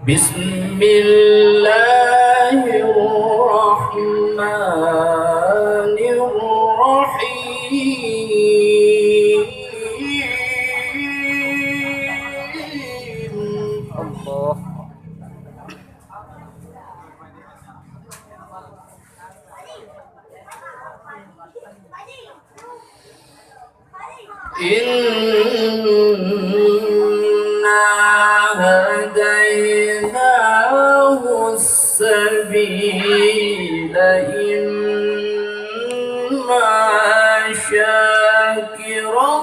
بسم الله الرحمن الرحيم. الله. إنا هديناه السبيل إما شاكرا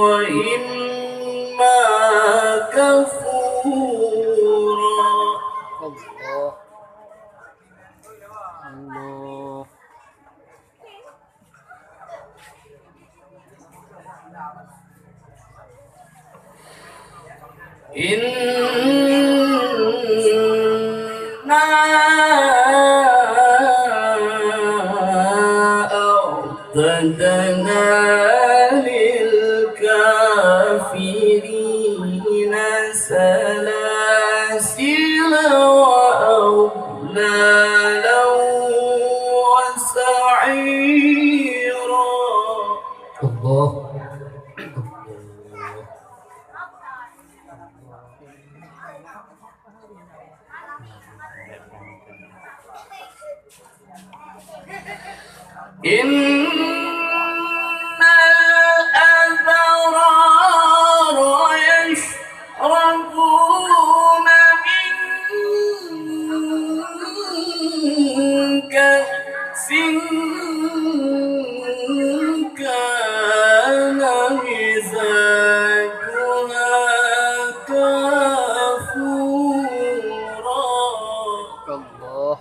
وإما كفورا. الله. الله. إنا أعتدنا للكافرين سلاسل وأغلالا وسعيرا. الله. إن الأبرار يشربون من كأس كان مزاجها كافورا. الله.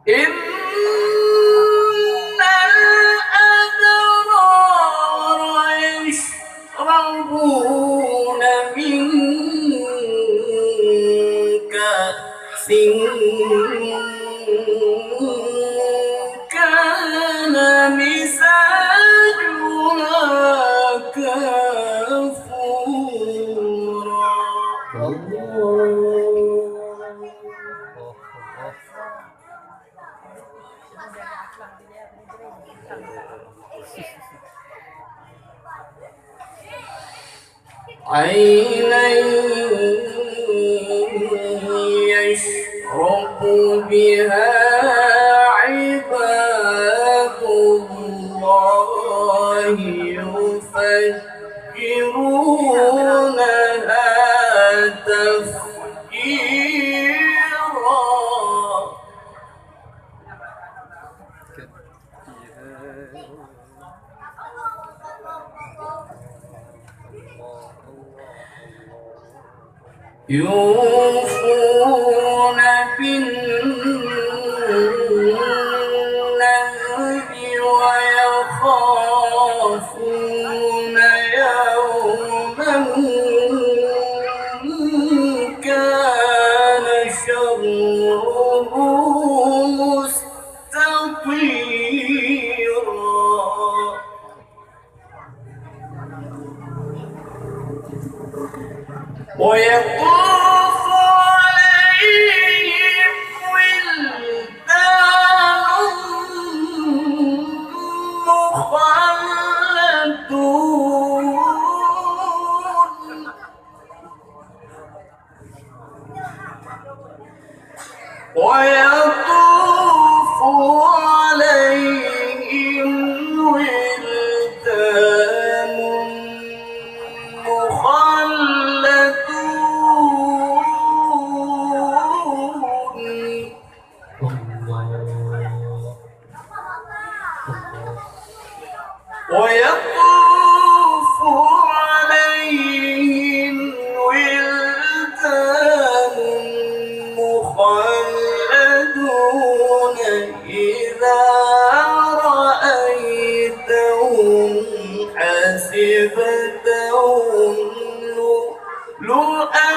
إن الأبرار يشربون من كأس كان مزاجها كافورا. عينا يشرب بها عباد الله يفجرونها تفجيرا. يوفون بالنذر ويخافون يوما كان شره مستطيرا. ويطوف عليهم ولدان مخلدون ويطوف عليهم ولدان ويطوف عليهم ولدان مخلدون إذا رأيتهم حسبتهم لؤلؤا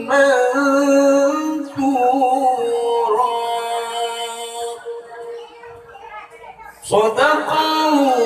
منثورا. صدق الله